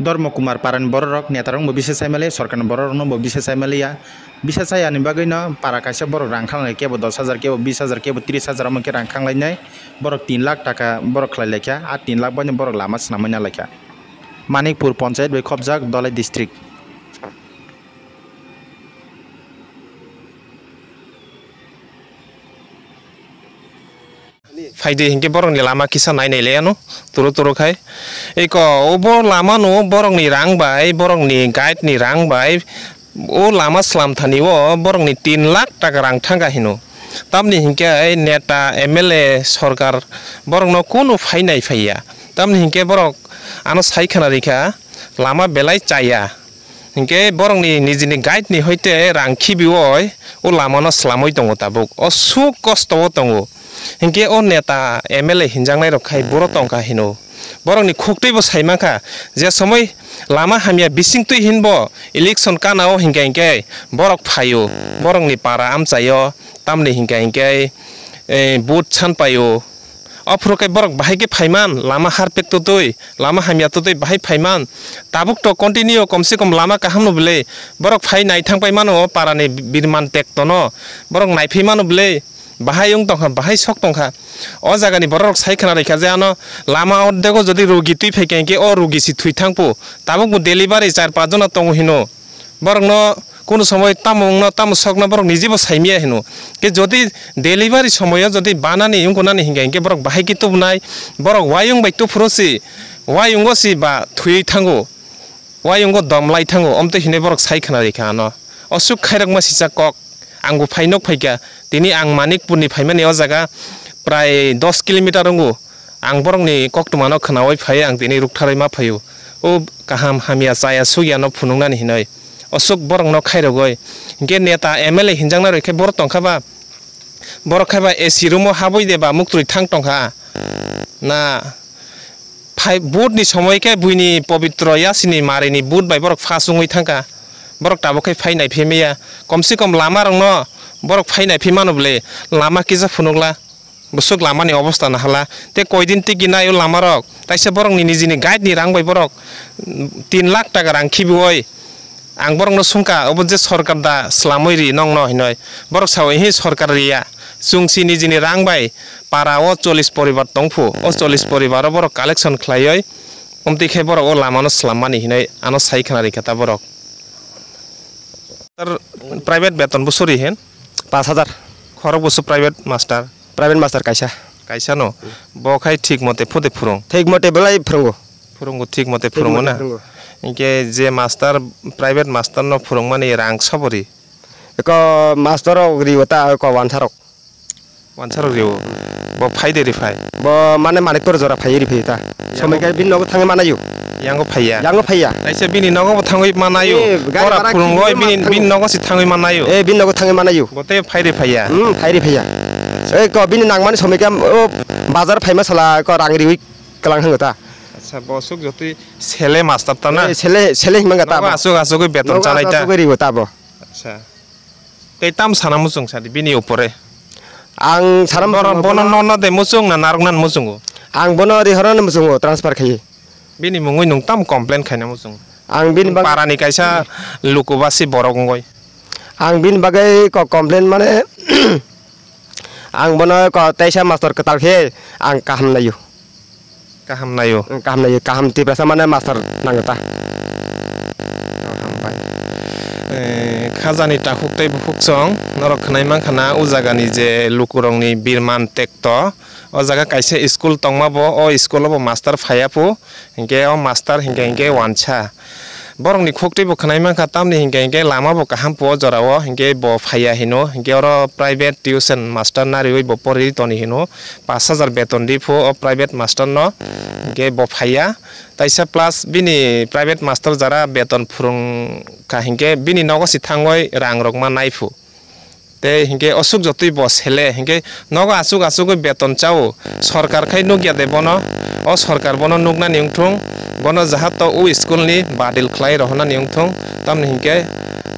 धर्म कुमार पारान बरक नेतारं बो बिसे साइमाले सरकार बरक नो बो बिसे साइमालिया बिसे सायानि बागै न पारा कासे बरक रांखांनाय केबो 10,000 केबो 20,000 केबो 30,000 मके रांखांलायनाय बरक 3 लाख टाका बरक खलायलायखा आ 3 लाख बानि बरक लामा स्नामायना लायखा मानिकपुर पंचायत बे खबजाक दलाय डिस्ट्रिक्ट फायदे हिंके बरंनि लामा किसा नायनायलायानो तुरु तुरु खाय एको ओबो लामा नो बरंनि रां बाय बरंनि गाइड नि रां बाय ओ लामा स्लाम थानी वो बरंनि 3 लाख टाका रां थांगा हिनो तमनि हिंके नेता एमएलए सरकार बरंनो कोनो फायनाय फाया तमनि हिंके बरक आनो साइखाना रेखा लामा बेलाय चाया हिंके बरंनि निजिनि गाइड नि होइते रां खिबिवय ओ लामानो स्लामय दङ ताबुक असु कष्टव दङ हिंके ओ नेता एमएलए हिंजांनाय रखाय बर टंका हिनो बरंनि खोक्तैबो साइमाखा जे समय लामा हामिया बिसिंतै हिनबो इलेक्शन कानाव हिंके हिंके बरक फायो बरंनि पारा आमचायो तामनि हिंके हिंके बुट छानपायो अफ्रकै बरक बाहायके फाइमान लामा हारपेक तोतै लामा हामिया तोतै बाहाय फाइमान ताबुक तो कन्टिन्यू कमसे कम लामा काहामनो बले बरक फाइ नाय थांपाइमानो पारानि बिरमान टेक तनो बरक नायफैमानो बले बाहायं तंखा बाहाय सक तंखा ओ जागानि बरक साइखाना रेखा जे आनो लामा अद्देगो जदि रोगी तुइ फैकेंके ओ रोगी सि थुइ थांपो ताबुक डेलिभारी 4-5 जना तंग हिनो बरक न कोनो समय तामंग न ताम सकना बरक निजेबो साइमिया हिनो के जदि डेलिभारी समय जदि बानानि युंगनानि हिंगे बरक बाहाय कि तुबनाय बरक वायुं बाय तुफ्रोसि वायुंगो सि बा थुइ थांगो वायुंगो दमलाय थांगो अमते हिने बरक साइखाना रेखा न असुक खायरक मासिसा कक आंगो फाइनक फैका दिनै आं मानिकपुरनि फाइमानि अ जागा प्राय 10 किलोमीटर रंगो आं बरंनि कक्टमानो खोनावै फाय आं दिनै रुकथारै मा फायो ओ काहाम हामिया जाया सुगियानो फुनुंनानि हिनै असुक बरंनो खायरगय के नेता एमएलए हिंजांना रेखे बर टंखाबा बर खायबा एसि रुमो हाबय देबा मुक्तुरि थां टंखा ना फाइ बुटनि समयके बुइनि पवित्र यासिनि मारिनि बुट बाय बरक फासुङै थांका बरक ताबोकै फाइनाय फेमिया कमसे कम लामा रंनो बरक फाइनाय फेमानो बले लामा किजा फुनुगला बसुक लामानि अवस्था नहाला ते कयदिन टिकिनाय लामा रक ताइसे बरंनि निजिनि गाइड नि रां बाय बरक 3 लाख टाका रां खिबिवय आं बरंनो सुंका अब जे सरकार दा स्लामैरि नंग न हिनय बरक सावै हि सरकार रिया सुंसि निजिनि रां बाय पारा ओ 40 परिबार तंफु ओ 40 परिबार बरक कालेक्शन खलायै उमतिखे बरक ओ लामानो स्लाममानि हिनय आनो साइखाना रेखाता बरक प्राइवेट बेतन बसुरी हेन 5,000 खरक बसु प्राइवेट मास्टर कैसा नो बखाय ठीक मते फुदे फुरं ठीक मते बेलाय फुरंगो ठीक मते फुरंगो ना इनके जे मास्टर प्राइवेट मास्टर न फुरंग माने रां सबरी एको मास्टर रिवता एको वानसार रिव ब फाइदे रिफाय ब माने मानिकपुर जरा फाइरि फैता समयके बिन नगो थांगे मानायु यांगो फाइया नाइसे बिनि नगो थांगै मानायु गरा फुरंगय बिन नगो सि थांगै मानायु ए बिन नगो थांगे मानायु गते फाइरि फाइया ए क बिनि नांमाने समयके ओ बाजार फाइमा सला क रांरिवि कलां हंगता अच्छा बसुक जति सेले मास्टर त ना सेले हिमंगता आसुक बेतन चालाइता गरि होता ब अच्छा कैताम साना मुसुं सादि बिनि उपरे आं साराम बन न दे मुसुं ना नारगनान मुसुंगो आं बन रिहरन मुसुंगो ट्रान्सफर खायो बिनि मुङै नोंताम कमप्लेन खायना मुसुं आं बिनि पारानि कायसा लुकुबासि बरगंगय आं बिनि बागै कमप्लेन माने आं बन क तैसा मास्टर कतालखे आं काहाम नायो काहाम तिब्रासा माने मास्टर नांगता खाजानि टाखुकतै बुखुकसं नरखनाय मानखाना उजागानि जे लुकुरंनि बिरमान टेक्ट ओ जागा कायसे स्कुल तंमाबो ओ स्कुलबो मास्टर फायापो हिंके ओ मास्टर हिंके वानछा बरंनि खोक्तै बुखनाय मानखा तामनि हिंके लामाबो काहाम पो जराव हिंके ब फाया हिनो हिंके और प्राइवेट ट्यूशन मास्टर नारिवै ब परि तनि हिनो 5,000 बेतन दिफो ओ प्राइवेट मास्टर न हिंके ब फाया ताइसा प्लस बिनि प्राइवेट मास्टर जरा बेतन फुरुं का हिंके बिनि नगसि थांगय रां रकमा नायफु ते हिंके असुक जतै बसेले हिंके नग आसुक बेतन चाओ सरकार खाय नुगिया देबन ओ सरकार बन नुगना निउथुं बन जाहात ओ स्कुल नि बादिल खलाय रहना निउथुं तमनि हिंके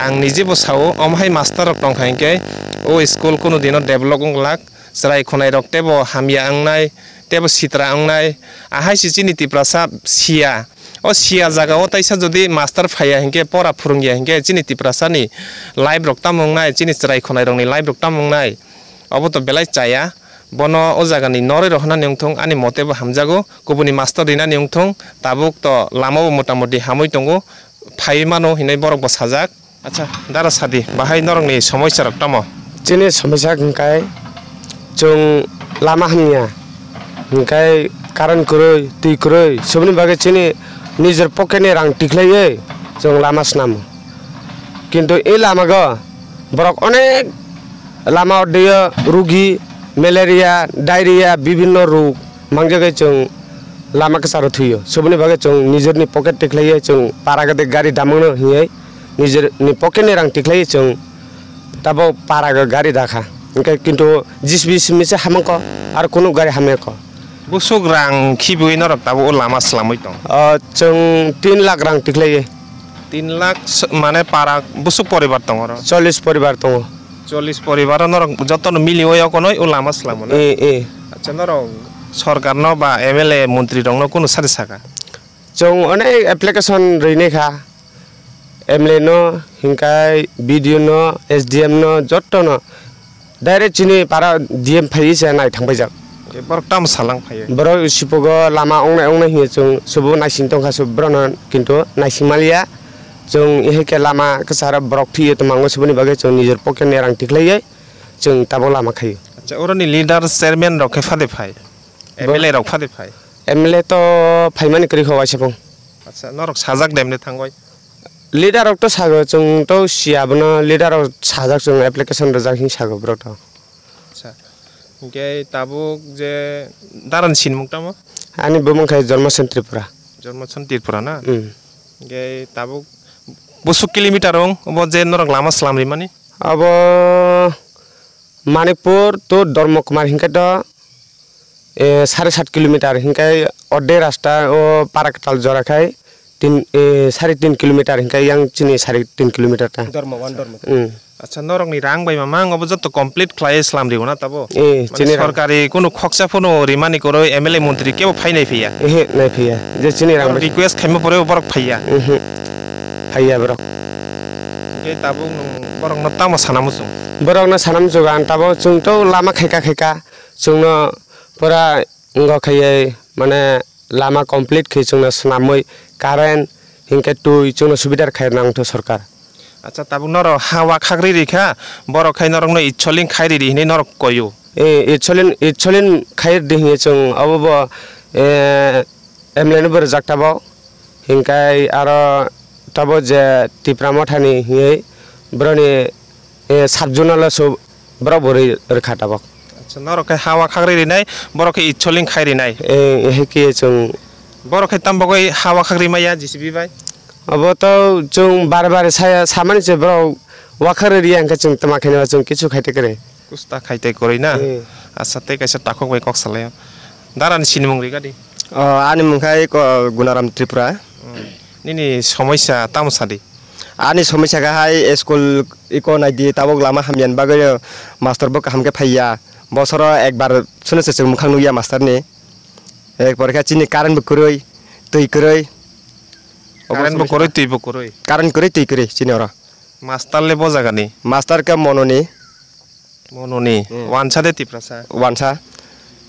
आं निजे बसाओ अमहाय मास्टर रक टंखा हिंके ओ स्कुल कोनो दिनो डेभलपिंग लाक सराय खनाय रक्तेबो हामिया आंनाय तेबो सित्रा आंनाय आहाय सिचिनि Tiprasa Siya o sia jaga o taisa jodi master phaya hingke pora phurungya hingke chini tiprasani live rok tamung nai chini chrai khonai rok ni live rok tamung nai obo to belai chaya bono o jaga ni noroi rok hana nyongthong ani mote bo hamjago kubuni master rina nyongthong tabuk to lama bo motamoti hamoi tongo phai mano hinai borok bo sajak acha dara sadi bahai norok ni samoisa rok tamo chini samoisa hingkai chung lama hamnya hingkai karan kuroi tui kuroi sobni bage chini nijer pocket ni rang tiklaiye chung lama snam kintu ei lama go borok onek lama dia rugi malaria diarrhea bibhinno rog mangjagai chung lama kesaro thuyo sobni bage chung nijer ni pocket tiklaiye chung paragade gari damangno hiyai nijer ni pocket ni rang tiklaiye chung tabo paraga gari dakha hingkai kintu jisbis mise hamangko ar kono gari hameko busuk rang khibui norok tabo o lama slamoi tong chung 3 lakh rang tiklaiye 3 lakh mane para busuk poribar tong oro 40 poribar tongo 40 poribar norok jotono mili oyo konoi o lama slamo na acha norok सरकार न बा MLA मंत्री रंग न कोनो साथे साका chung onek application rine kha MLA न हिंkai BDO न एसडीएम न जत्तो न डाइरेक्ट चिनि पारा डीएम फाइ से नाय थांबाय जाक बरक ताम सालां फायो बरक सिपगो लामा ओंनाय हियो जों सबो नायसिं तंखा सब ब्रन किन्तु नायसिं मालिया जों इहेके लामा कसारा बरक थियो त मांगो सबनि बागे जों निजर पकेट ने रां टिकलायै जों ताबो लामा खायो अच्छा ओरनि लीडर चेयरमैन रखे फादे फाय एमएलए रख फादे फाय एमएलए तो फाइमानि करि खवा सेबं अच्छा नरक साजाक देमने थांगय लीडर तो सागो जों तो सियाबनो लीडर साजाक जों एप्लिकेशन रजाक हिं सागो ब्रथ अच्छा के ताबुक जे दारन सिन मुक्ताम आनि बमंखाय जन्मसन त्रिपुरा ना के ताबुक बुसु किलोमीटर रंग अब जे नरक लामा स्लामरि माने अब मानिकपुर तो धर्मकुमार हिंका तो 7.5 किलोमीटर हिंकाय अड्डे रास्ता ओ पाराकताल जराखाय 3.5 किलोमीटर हिंकाय yang chini 3.5 किलोमीटर ता धर्म अच्छा नरक नि रां बाय मांग अब जत कंप्लीट क्लाय स्लाम रिगोना ताबो चिनि सरकारी कोनो खक्सा फोनो रिमानि करो एमएलए मंत्री केबो फाइनाय फैया नै फैया जे चिनि रां रिक्वेस्ट खाइमो परे बरक फैया फैया बरक के ताबो बरक न ताम सानामुसु बरक न सानामुसु गान ताबो जों तो लामा खायका जोंनो पुरा ngखायै माने लामा कंप्लीट खै जोंनो सनामै कारेन्ट हिंके टुइ जोंनो सुबिदा खायनांथ सरकार अच्छा ताबु नर हावा खाग्रि रिखा बरक खाय नरक न इच्छलिं खायरि रिहने नरक कयो इच्छलिन खायर दिहि जों अब एमएलए बर जाक्ताबो हिंकाय आरो ताबो जे तिप्रामथानि हियै ब्रनि साबजुनाल सब ब्र बरै रखाताबो अच्छा नरक हावा खाग्रि रिनाय बरक इच्छलिं खायरि नाय हेके जों बरक तामबगै हावा खाग्रि माया जिसिबि बाय अब तो जों बार सामानि जे ब्र वाखर रियांका जों तमाखैना जों किछु खायते करे कुस्ता खायते करे ना अच्छा ते कैसे ताखक बाय कक सालाय दारान सिनमुं रिगादि आनि मुंखाय गुनाराम त्रिपुरा निनि समस्या तामसादि आनि समस्या गाहाय स्कुल इको नायदि ताबक लामा हामयान बागै मास्टर बक हामके फैया बसर एक बार सुनसे जों मुखां नुया मास्टरनि एक बार चिनि कारेन्ट बकुरै तै कुरै कारेन्ट बकुरै तै बकुरै कारेन्ट कुरै तै कुरै चिनि र मास्टर ले बजागानि मास्टर का मनोनि वानसा दे तिप्रासा वानसा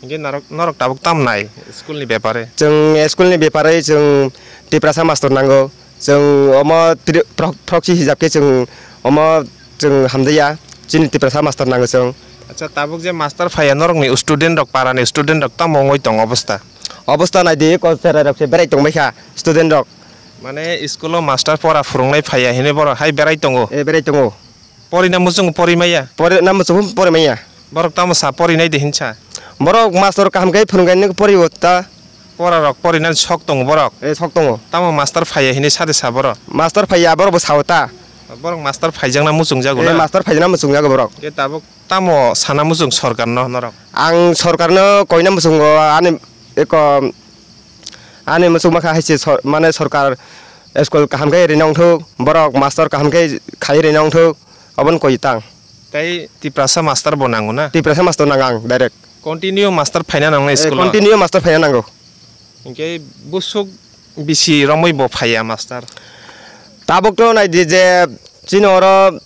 इंगे नरक ताबक ताम नाय स्कुलनि बेपारे जों स्कुलनि बेपारे जों तिप्रासा मास्टर नांगौ जों अम प्रक्सि हिसाबके जों अम जों हामदैया चिनि तिप्रासा मास्टर नांगौ जों अच्छा ताबुक जे मास्टर फाया नरकनि स्टुडेन्ट रक पारानि स्टुडेन्ट रक तामंगै दं अवस्था नायदि कलसेरा रकसे बेराय दंबायखा स्टुडेन्ट रक माने स्कुलाव मास्टर परा फुरुंनाय फाया हेने बर हाय बेराय दंगो बेराय दंगो परिनाम जों परिमाया बरक ताम सा परिनाय देहिनसा बरक मास्टर कामकै फुरुंगायनो परियो ता परा रक परिनाय सक दं बरक सक दंगो ताम मास्टर फाया हेने सादे सा बर मास्टर फाया बर सावता बरक मास्टर फाइजांना मुसुं जागो ना मास्टर फाइजांना मुसुं जागो बरक के ताबक तामो साना मुसुं सरकार न नरक आं सरकारनो कयना मुसुं आने मुसुं माखा हायसे माने सरकार स्कुल कामकै रिनांथौ बरक मास्टर कामकै खाय रिनांथौ अबन कयतां ताई तिप्रासा मास्टर बनांगो ना तिप्रासा मास्टर नांगां डाइरेक्ट कन्टिन्यू मास्टर फाइना नांगो स्कुल कन्टिन्यू मास्टर फाइना नांगो इंके बुसुक bisi romoi bo phaya master tabok to nai di je chinoro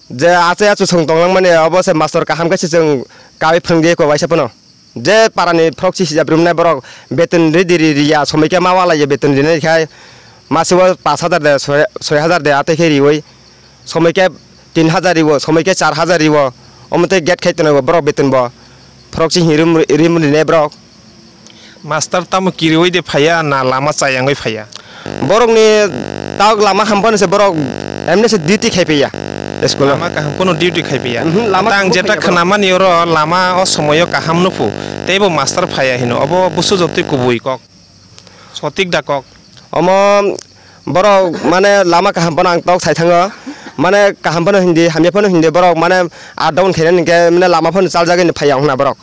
je ache achu song tonglang mane obose master kaham kaisi jeng kawi phangde ko waisa pono je parani proxy sijabrum nai borok beton ridiri riya somike mawala ye beton rinai khai मासेबो 5000 दे 6000 दे आते खेरी वई समयके 3000 Revo समयके 4000 Revo अमते gate खाइतनो bro बेतन बो फ्रक्सी हिरिम ने bro master tam kirioi de phaya na lama chayangoi phaya borokni taw lama hampon se borok emne se duty khaipeya school lama kaham kono duty khaipeya lama tang jeta khnamani oro lama o somoyo kaham nupu tebo master phaya hino obo busu joti kubui kok sotik dakok omo borok mane lama kaham pon ang tok saithanga mane kaham pon hindi hamya pon hindi borok mane a down khainan ke mane lama pon chal jage ni phaya hona borok